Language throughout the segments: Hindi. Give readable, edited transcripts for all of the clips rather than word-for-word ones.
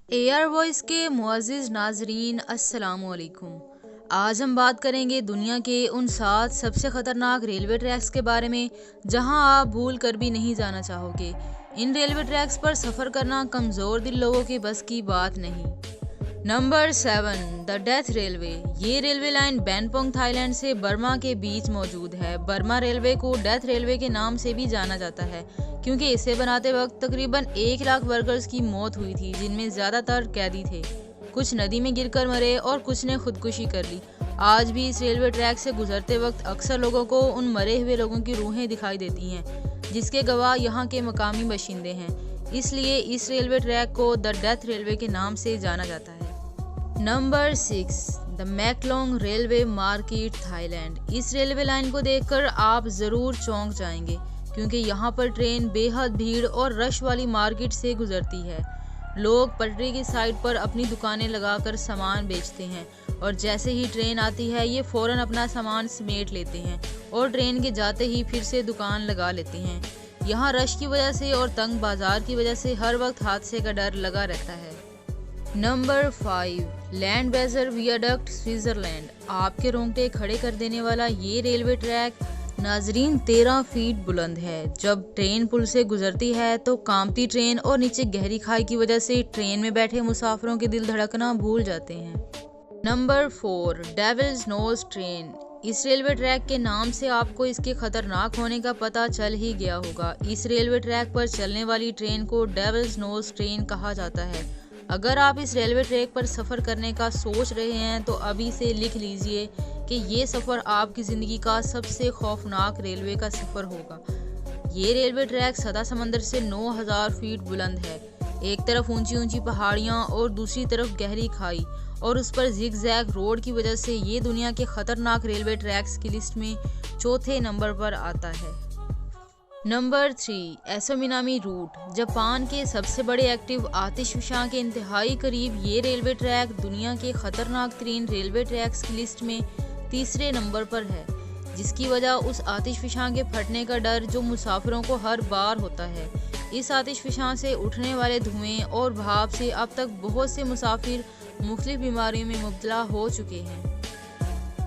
एयर वॉइस के मुअज़्ज़िज़ नाज़रीन अस्सलाम वालेकुम। आज हम बात करेंगे दुनिया के उन 7 सबसे ख़तरनाक रेलवे ट्रैक्स के बारे में जहां आप भूल कर भी नहीं जाना चाहोगे। इन रेलवे ट्रैक्स पर सफ़र करना कमज़ोर दिल लोगों के बस की बात नहीं। Number 7, the death railway. ये रेलवे लाइन बैंपोंग थाईलैंड से बर्मा के बीच मौजूद है। बर्मा रेलवे को डेथ रेलवे के नाम से भी जाना जाता है क्योंकि इसे बनाते वक्त तकरीबन 1 लाख वर्कर्स की मौत हुई थी, जिनमें ज़्यादातर कैदी थे। कुछ नदी में गिरकर मरे और कुछ ने खुदकुशी कर ली। आज भी इस रेलवे ट्रैक से गुजरते वक्त अक्सर लोगों को उन मरे हुए लोगों की रूहें दिखाई देती हैं, जिसके गवाह यहाँ के मकामी बाशिंदे हैं। इसलिए इस रेलवे ट्रैक को द डेथ रेलवे के नाम से जाना जाता है। Number 6, the Maeklong railway market Thailand. इस रेलवे लाइन को देखकर आप ज़रूर चौंक जाएंगे क्योंकि यहाँ पर ट्रेन बेहद भीड़ और रश वाली मार्केट से गुजरती है। लोग पटरी की साइड पर अपनी दुकानें लगाकर सामान बेचते हैं और जैसे ही ट्रेन आती है ये फ़ौरन अपना सामान समेट लेते हैं और ट्रेन के जाते ही फिर से दुकान लगा लेते हैं। यहाँ रश की वजह से और तंग बाजार की वजह से हर वक्त हादसे का डर लगा रहता है। Number 5, Landwasser viaduct Switzerland. आपके रोंगटे खड़े कर देने वाला ये रेलवे ट्रैक नाजरीन 13 फीट बुलंद है। जब ट्रेन पुल से गुजरती है तो कांपती ट्रेन और नीचे गहरी खाई की वजह से ट्रेन में बैठे मुसाफिरों के दिल धड़कना भूल जाते हैं। Number 4, Devil's Nose train. इस रेलवे ट्रैक के नाम से आपको इसके खतरनाक होने का पता चल ही गया होगा। इस रेलवे ट्रैक पर चलने वाली ट्रेन को डेविल्स नोज ट्रेन कहा जाता है। अगर आप इस रेलवे ट्रैक पर सफ़र करने का सोच रहे हैं तो अभी से लिख लीजिए कि ये सफ़र आपकी ज़िंदगी का सबसे खौफनाक रेलवे का सफ़र होगा। ये रेलवे ट्रैक सदा समंदर से 9000 फीट बुलंद है। एक तरफ ऊंची ऊंची पहाड़ियाँ और दूसरी तरफ गहरी खाई और उस पर जिग-जैग रोड की वजह से ये दुनिया के खतरनाक रेलवे ट्रैक्स की लिस्ट में चौथे नंबर पर आता है। नंबर 3, एसो मिनामी रूट। जापान के सबसे बड़े एक्टिव आतिशफशां के इंतहाई करीब ये रेलवे ट्रैक दुनिया के खतरनाक तरीन रेलवे ट्रैक्स की लिस्ट में तीसरे नंबर पर है, जिसकी वजह उस आतिशफशां के फटने का डर जो मुसाफिरों को हर बार होता है। इस आतिशफशां से उठने वाले धुएं और भाप से अब तक बहुत से मुसाफिर मुख्तलिफ बीमारियों में मुब्तला हो चुके हैं।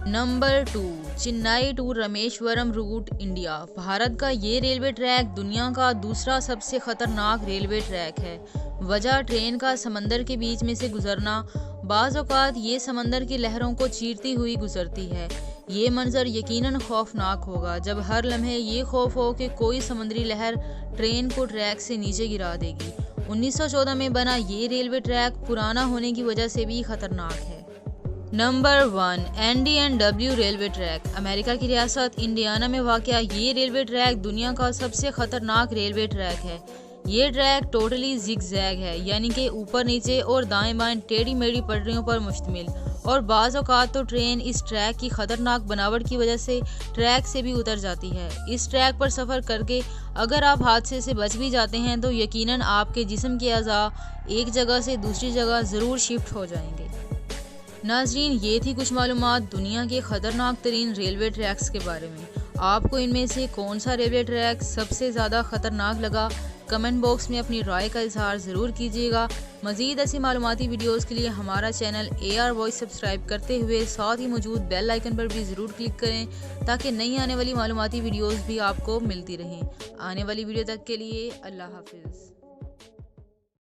Number 2, Chennai to Rameswaram route India. Bharat का ये रेलवे ट्रैक दुनिया का दूसरा सबसे खतरनाक रेलवे ट्रैक है। वजह ट्रेन का समंदर के बीच में से गुजरना। बाज़ औक़ात ये समंदर की लहरों को चीरती हुई गुजरती है। ये मंजर यकीनन खौफनाक होगा जब हर लम्हे ये खौफ हो कि कोई समुद्री लहर ट्रेन को ट्रैक से नीचे गिरा देगी। 1914 में बना ये रेलवे ट्रैक पुराना होने की वजह से भी खतरनाक है। Number 1, ND&W railway track. America की रियासत इंडियाना में वाक़या ये रेलवे ट्रैक दुनिया का सबसे ख़तरनाक रेलवे ट्रैक है। ये ट्रैक टोटली जिग-जैग है, यानी कि ऊपर नीचे और दाएं बाएं टेढ़ी मेढ़ी पटरियों पर मुश्तमिल, और बाज़ औक़ात तो ट्रेन इस ट्रैक की ख़तरनाक बनावट की वजह से ट्रैक से भी उतर जाती है। इस ट्रैक पर सफ़र करके अगर आप हादसे से बच भी जाते हैं तो यकीनन आपके जिस्म के अज़ा एक जगह से दूसरी जगह ज़रूर शिफ्ट हो जाएंगे। नाज़रीन, ये थी कुछ मालूमात दुनिया के ख़तरनाक तरीन रेलवे ट्रैक्स के बारे में। आपको इनमें से कौन सा रेलवे ट्रैक सबसे ज़्यादा ख़तरनाक लगा? कमेंट बॉक्स में अपनी राय का इजहार ज़रूर कीजिएगा। मज़ीद ऐसी मालूमाती वीडियोज़ के लिए हमारा चैनल AR वॉइस सब्सक्राइब करते हुए साथ ही मौजूद बेल आइकन पर भी ज़रूर क्लिक करें ताकि नई आने वाली मालूमाती वीडियोज़ भी आपको मिलती रहें। आने वाली वीडियो तक के लिए अल्लाह हाफिज़।